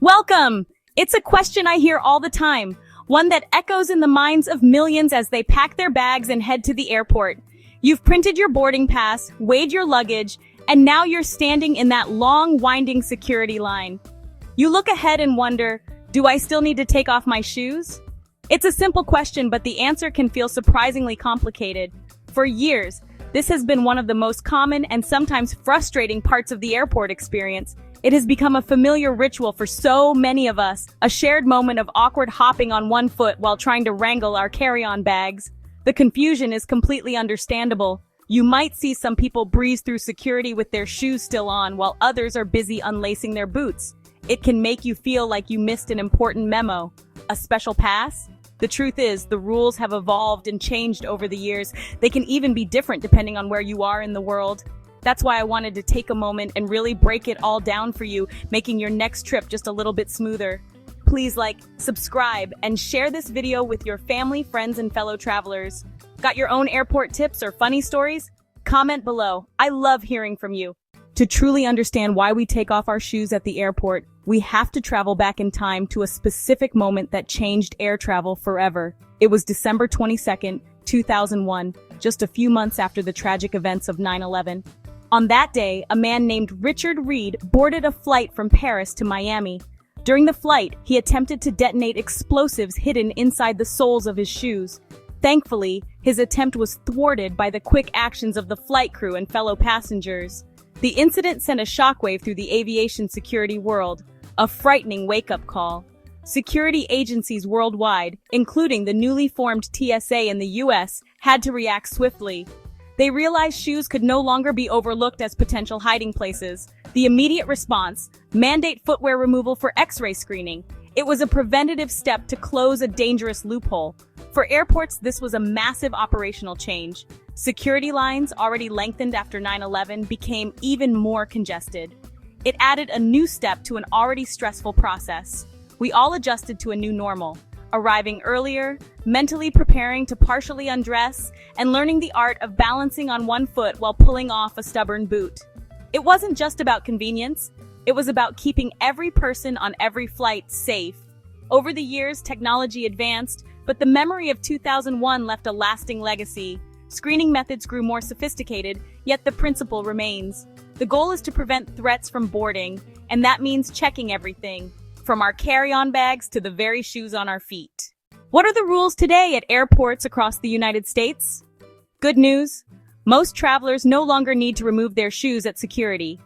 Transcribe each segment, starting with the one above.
Welcome! It's a question I hear all the time, one that echoes in the minds of millions as they pack their bags and head to the airport. You've printed your boarding pass, weighed your luggage, and now you're standing in that long, winding security line. You look ahead and wonder, do I still need to take off my shoes? It's a simple question, but the answer can feel surprisingly complicated. For years, this has been one of the most common and sometimes frustrating parts of the airport experience. It has become a familiar ritual for so many of us, a shared moment of awkward hopping on one foot while trying to wrangle our carry-on bags. The confusion is completely understandable. You might see some people breeze through security with their shoes still on while others are busy unlacing their boots. It can make you feel like you missed an important memo. A special pass? The truth is, the rules have evolved and changed over the years. They can even be different depending on where you are in the world. That's why I wanted to take a moment and really break it all down for you, making your next trip just a little bit smoother. Please like, subscribe, and share this video with your family, friends, and fellow travelers. Got your own airport tips or funny stories? Comment below. I love hearing from you. To truly understand why we take off our shoes at the airport, we have to travel back in time to a specific moment that changed air travel forever. It was December 22nd, 2001, just a few months after the tragic events of 9/11. On that day, a man named Richard Reed boarded a flight from Paris to Miami. During the flight, he attempted to detonate explosives hidden inside the soles of his shoes. Thankfully, his attempt was thwarted by the quick actions of the flight crew and fellow passengers. The incident sent a shockwave through the aviation security world, a frightening wake-up call. Security agencies worldwide, including the newly formed TSA in the US, had to react swiftly. They realized shoes could no longer be overlooked as potential hiding places. The immediate response: mandate footwear removal for X-ray screening. It was a preventative step to close a dangerous loophole. For airports, this was a massive operational change. Security lines, already lengthened after 9/11, became even more congested. It added a new step to an already stressful process. We all adjusted to a new normal, arriving earlier, mentally preparing to partially undress, and learning the art of balancing on one foot while pulling off a stubborn boot. It wasn't just about convenience, it was about keeping every person on every flight safe. Over the years, technology advanced, but the memory of 2001 left a lasting legacy. Screening methods grew more sophisticated, yet the principle remains. The goal is to prevent threats from boarding, and that means checking everything, from our carry-on bags to the very shoes on our feet. What are the rules today at airports across the United States? Good news. Most travelers no longer need to remove their shoes at security.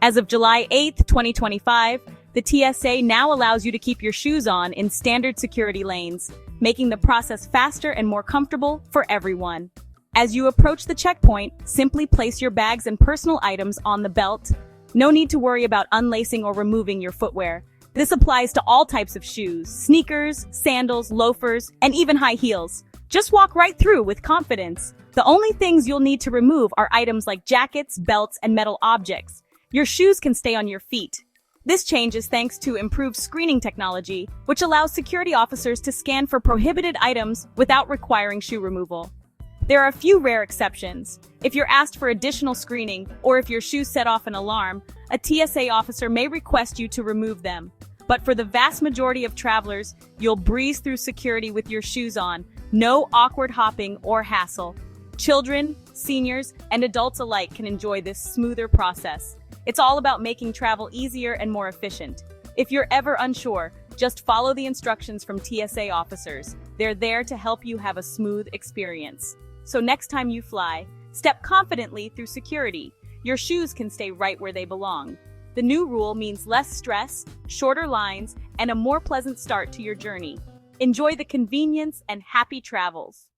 As of July 8, 2025, the TSA now allows you to keep your shoes on in standard security lanes, making the process faster and more comfortable for everyone. As you approach the checkpoint, simply place your bags and personal items on the belt. No need to worry about unlacing or removing your footwear. This applies to all types of shoes: sneakers, sandals, loafers, and even high heels. Just walk right through with confidence. The only things you'll need to remove are items like jackets, belts, and metal objects. Your shoes can stay on your feet. This change is thanks to improved screening technology, which allows security officers to scan for prohibited items without requiring shoe removal. There are a few rare exceptions. If you're asked for additional screening, or if your shoes set off an alarm, a TSA officer may request you to remove them. But for the vast majority of travelers, you'll breeze through security with your shoes on. No awkward hopping or hassle. Children, seniors, and adults alike can enjoy this smoother process. It's all about making travel easier and more efficient. If you're ever unsure, just follow the instructions from TSA officers. They're there to help you have a smooth experience. So next time you fly, step confidently through security. Your shoes can stay right where they belong. The new rule means less stress, shorter lines, and a more pleasant start to your journey. Enjoy the convenience and happy travels.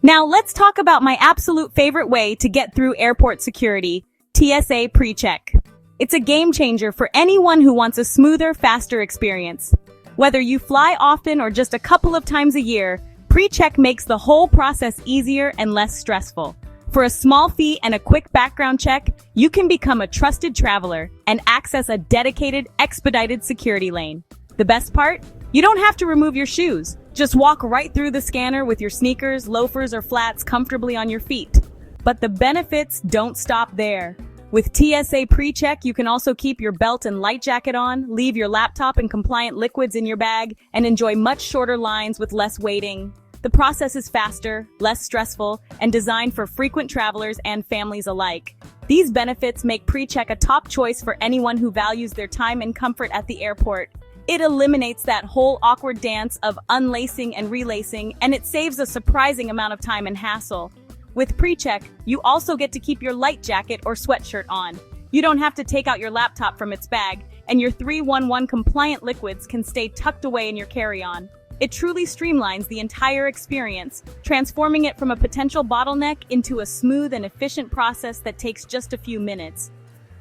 Now let's talk about my absolute favorite way to get through airport security: TSA PreCheck. It's a game changer for anyone who wants a smoother, faster experience. Whether you fly often or just a couple of times a year, PreCheck makes the whole process easier and less stressful. For a small fee and a quick background check, you can become a trusted traveler and access a dedicated, expedited security lane. The best part? You don't have to remove your shoes. Just walk right through the scanner with your sneakers, loafers, or flats comfortably on your feet. But the benefits don't stop there. With TSA PreCheck, you can also keep your belt and light jacket on, leave your laptop and compliant liquids in your bag, and enjoy much shorter lines with less waiting. The process is faster, less stressful, and designed for frequent travelers and families alike. These benefits make PreCheck a top choice for anyone who values their time and comfort at the airport. It eliminates that whole awkward dance of unlacing and relacing, and it saves a surprising amount of time and hassle. With PreCheck, you also get to keep your light jacket or sweatshirt on. You don't have to take out your laptop from its bag, and your 311 compliant liquids can stay tucked away in your carry-on. It truly streamlines the entire experience, transforming it from a potential bottleneck into a smooth and efficient process that takes just a few minutes.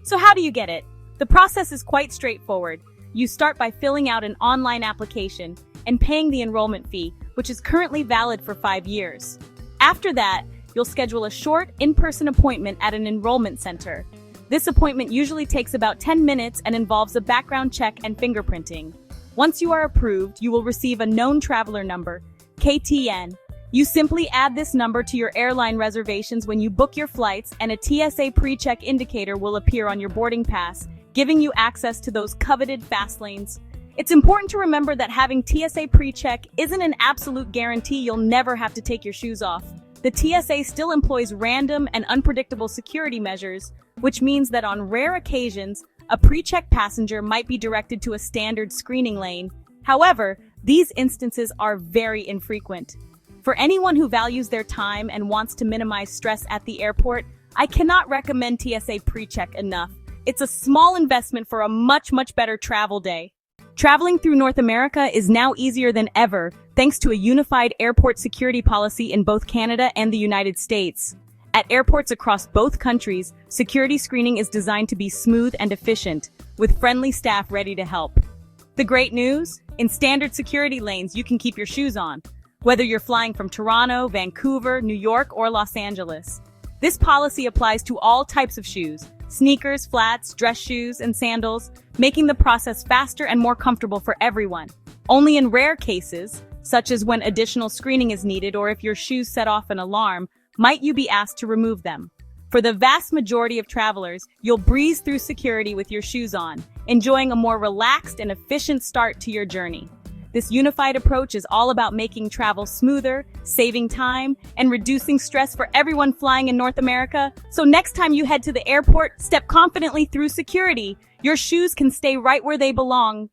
So how do you get it? The process is quite straightforward. You start by filling out an online application and paying the enrollment fee, which is currently valid for 5 years. After that, you'll schedule a short, in-person appointment at an enrollment center. This appointment usually takes about 10 minutes and involves a background check and fingerprinting. Once you are approved, you will receive a known traveler number, KTN. You simply add this number to your airline reservations when you book your flights, and a TSA PreCheck indicator will appear on your boarding pass, giving you access to those coveted fast lanes. It's important to remember that having TSA PreCheck isn't an absolute guarantee you'll never have to take your shoes off. The TSA still employs random and unpredictable security measures, which means that on rare occasions, a PreCheck passenger might be directed to a standard screening lane. However, these instances are very infrequent. For anyone who values their time and wants to minimize stress at the airport, I cannot recommend TSA PreCheck enough. It's a small investment for a much better travel day. Traveling through North America is now easier than ever, thanks to a unified airport security policy in both Canada and the United States. At airports across both countries, security screening is designed to be smooth and efficient, with friendly staff ready to help. The great news? In standard security lanes, you can keep your shoes on, whether you're flying from Toronto, Vancouver, New York, or Los Angeles. This policy applies to all types of shoes: sneakers, flats, dress shoes, and sandals, making the process faster and more comfortable for everyone. Only in rare cases, such as when additional screening is needed or if your shoes set off an alarm, might you be asked to remove them. For the vast majority of travelers, you'll breeze through security with your shoes on, enjoying a more relaxed and efficient start to your journey. This unified approach is all about making travel smoother, saving time, and reducing stress for everyone flying in North America. So next time you head to the airport, step confidently through security. Your shoes can stay right where they belong.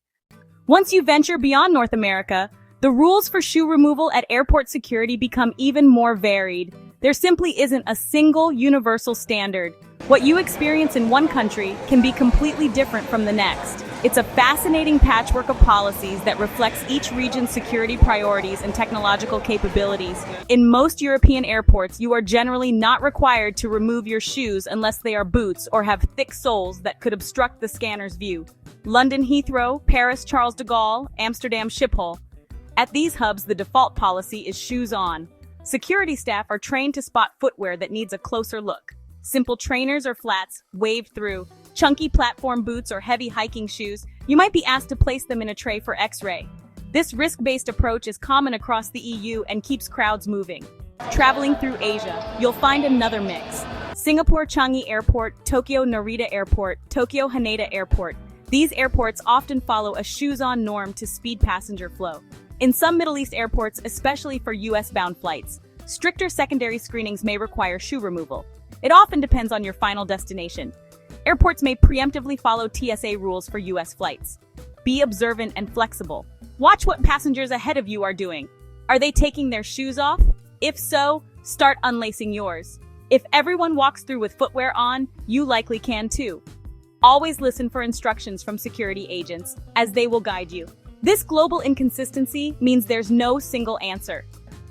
Once you venture beyond North America, the rules for shoe removal at airport security become even more varied. There simply isn't a single universal standard. What you experience in one country can be completely different from the next. It's a fascinating patchwork of policies that reflects each region's security priorities and technological capabilities. In most European airports, you are generally not required to remove your shoes unless they are boots or have thick soles that could obstruct the scanner's view. London Heathrow, Paris Charles de Gaulle, Amsterdam Schiphol. At these hubs, the default policy is shoes on. Security staff are trained to spot footwear that needs a closer look. Simple trainers or flats waved through. Chunky platform boots or heavy hiking shoes, you might be asked to place them in a tray for X-ray. This risk-based approach is common across the EU and keeps crowds moving. Traveling through Asia, you'll find another mix. Singapore Changi Airport, Tokyo Narita Airport, Tokyo Haneda Airport. These airports often follow a shoes-on norm to speed passenger flow. In some Middle East airports, especially for US-bound flights, stricter secondary screenings may require shoe removal. It often depends on your final destination. Airports may preemptively follow TSA rules for US flights. Be observant and flexible. Watch what passengers ahead of you are doing. Are they taking their shoes off? If so, start unlacing yours. If everyone walks through with footwear on, you likely can too. Always listen for instructions from security agents, as they will guide you. This global inconsistency means there's no single answer.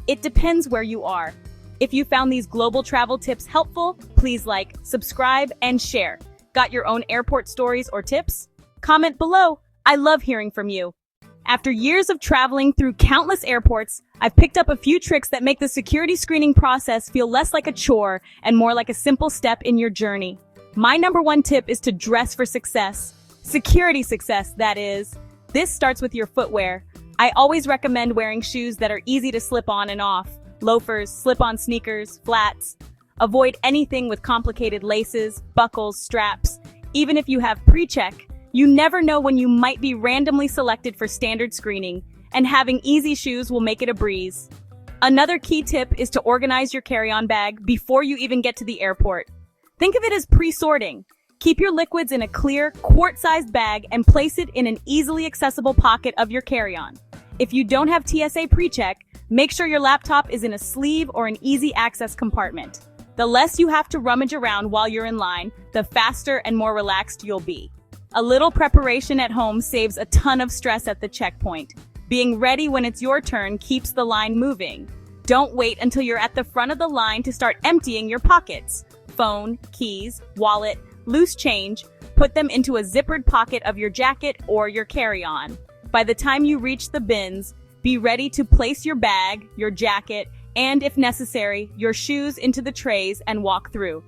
It depends where you are. If you found these global travel tips helpful, please like, subscribe, and share. Got your own airport stories or tips? Comment below. I love hearing from you. After years of traveling through countless airports, I've picked up a few tricks that make the security screening process feel less like a chore and more like a simple step in your journey. My #1 tip is to dress for success. Security success, that is. This starts with your footwear. I always recommend wearing shoes that are easy to slip on and off. Loafers, slip-on sneakers, flats. Avoid anything with complicated laces, buckles, straps. Even if you have pre-check, you never know when you might be randomly selected for standard screening, and having easy shoes will make it a breeze. Another key tip is to organize your carry-on bag before you even get to the airport. Think of it as pre-sorting. Keep your liquids in a clear, quart-sized bag and place it in an easily accessible pocket of your carry-on. If you don't have TSA PreCheck, make sure your laptop is in a sleeve or an easy access compartment. The less you have to rummage around while you're in line, the faster and more relaxed you'll be. A little preparation at home saves a ton of stress at the checkpoint. Being ready when it's your turn keeps the line moving. Don't wait until you're at the front of the line to start emptying your pockets. Phone, keys, wallet, loose change, put them into a zippered pocket of your jacket or your carry-on. By the time you reach the bins, be ready to place your bag, your jacket, and if necessary, your shoes into the trays and walk through.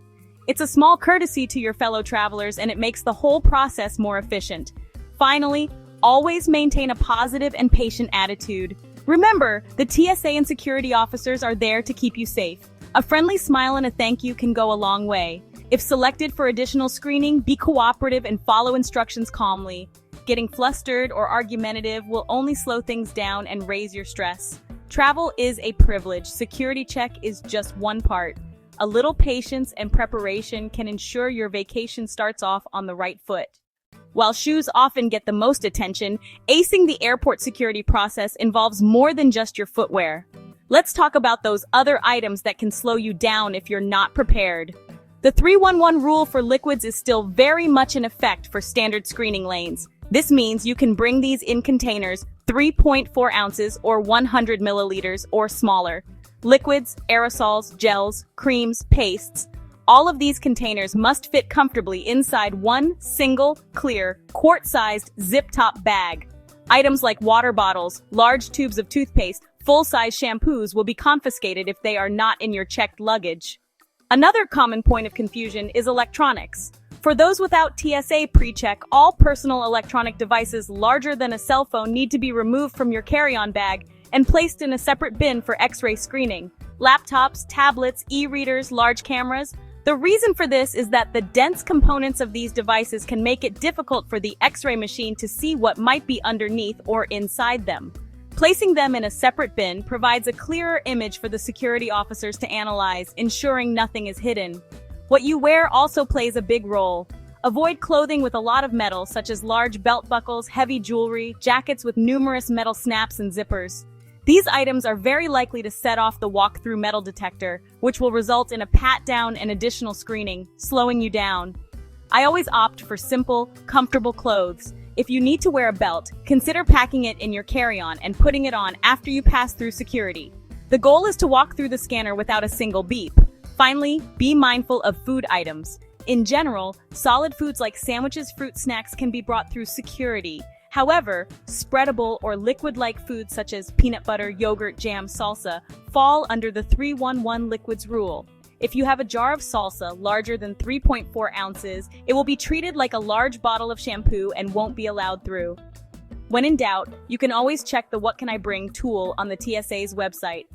It's a small courtesy to your fellow travelers and it makes the whole process more efficient. Finally, always maintain a positive and patient attitude. Remember, the TSA and security officers are there to keep you safe. A friendly smile and a thank you can go a long way. If selected for additional screening, be cooperative and follow instructions calmly. Getting flustered or argumentative will only slow things down and raise your stress. Travel is a privilege. Security check is just one part. A little patience and preparation can ensure your vacation starts off on the right foot. While shoes often get the most attention, acing the airport security process involves more than just your footwear. Let's talk about those other items that can slow you down if you're not prepared. The 311 rule for liquids is still very much in effect for standard screening lanes. This means you can bring these in containers 3.4 ounces or 100 milliliters or smaller. Liquids, aerosols, gels, creams, pastes. All of these containers must fit comfortably inside one single, clear, quart-sized zip-top bag. Items like water bottles, large tubes of toothpaste, full-size shampoos will be confiscated if they are not in your checked luggage. Another common point of confusion is electronics. For those without TSA PreCheck, all personal electronic devices larger than a cell phone need to be removed from your carry-on bag and placed in a separate bin for X-ray screening. Laptops, tablets, e-readers, large cameras. The reason for this is that the dense components of these devices can make it difficult for the X-ray machine to see what might be underneath or inside them. Placing them in a separate bin provides a clearer image for the security officers to analyze, ensuring nothing is hidden. What you wear also plays a big role. Avoid clothing with a lot of metal, such as large belt buckles, heavy jewelry, jackets with numerous metal snaps and zippers. These items are very likely to set off the walk-through metal detector, which will result in a pat-down and additional screening, slowing you down. I always opt for simple, comfortable clothes. If you need to wear a belt, consider packing it in your carry-on and putting it on after you pass through security. The goal is to walk through the scanner without a single beep. Finally, be mindful of food items. In general, solid foods like sandwiches, fruit snacks can be brought through security. However, spreadable or liquid-like foods such as peanut butter, yogurt, jam, salsa fall under the 311 liquids rule. If you have a jar of salsa larger than 3.4 ounces, it will be treated like a large bottle of shampoo and won't be allowed through. When in doubt, you can always check the What Can I Bring tool on the TSA's website.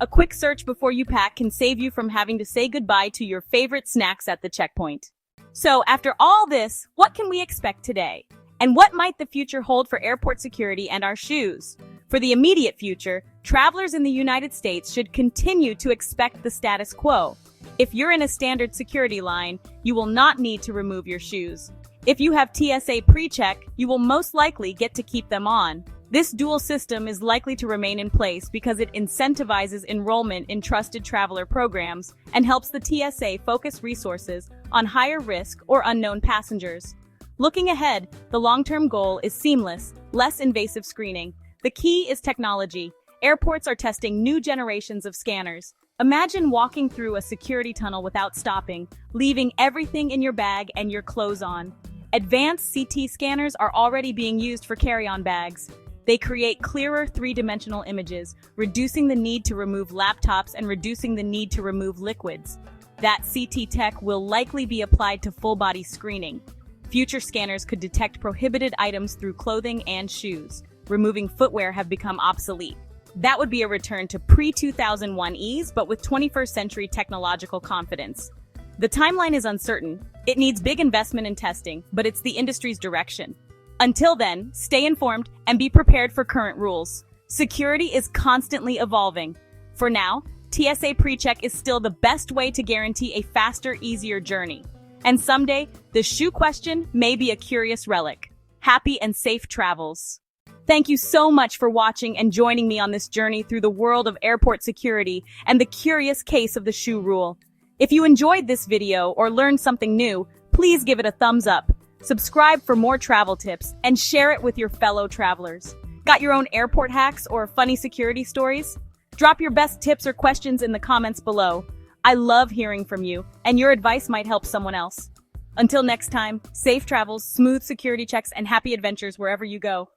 A quick search before you pack can save you from having to say goodbye to your favorite snacks at the checkpoint. So, after all this, what can we expect today? And what might the future hold for airport security and our shoes? For the immediate future, travelers in the United States should continue to expect the status quo. If you're in a standard security line, you will not need to remove your shoes. If you have TSA PreCheck, you will most likely get to keep them on. This dual system is likely to remain in place because it incentivizes enrollment in trusted traveler programs and helps the TSA focus resources on higher risk or unknown passengers. Looking ahead, the long-term goal is seamless, less invasive screening. The key is technology. Airports are testing new generations of scanners. Imagine walking through a security tunnel without stopping, leaving everything in your bag and your clothes on. Advanced CT scanners are already being used for carry-on bags. They create clearer three-dimensional images, reducing the need to remove laptops and reducing the need to remove liquids. That CT tech will likely be applied to full-body screening. Future scanners could detect prohibited items through clothing and shoes. Removing footwear have become obsolete. That would be a return to pre-2001 ease, but with 21st century technological confidence. The timeline is uncertain. It needs big investment in testing, but it's the industry's direction. Until then, stay informed and be prepared for current rules. Security is constantly evolving. For now, TSA PreCheck is still the best way to guarantee a faster, easier journey. And someday, the shoe question may be a curious relic. Happy and safe travels. Thank you so much for watching and joining me on this journey through the world of airport security and the curious case of the shoe rule. If you enjoyed this video or learned something new, please give it a thumbs up, subscribe for more travel tips, and share it with your fellow travelers. Got your own airport hacks or funny security stories? Drop your best tips or questions in the comments below. I love hearing from you, and your advice might help someone else. Until next time, safe travels, smooth security checks, and happy adventures wherever you go.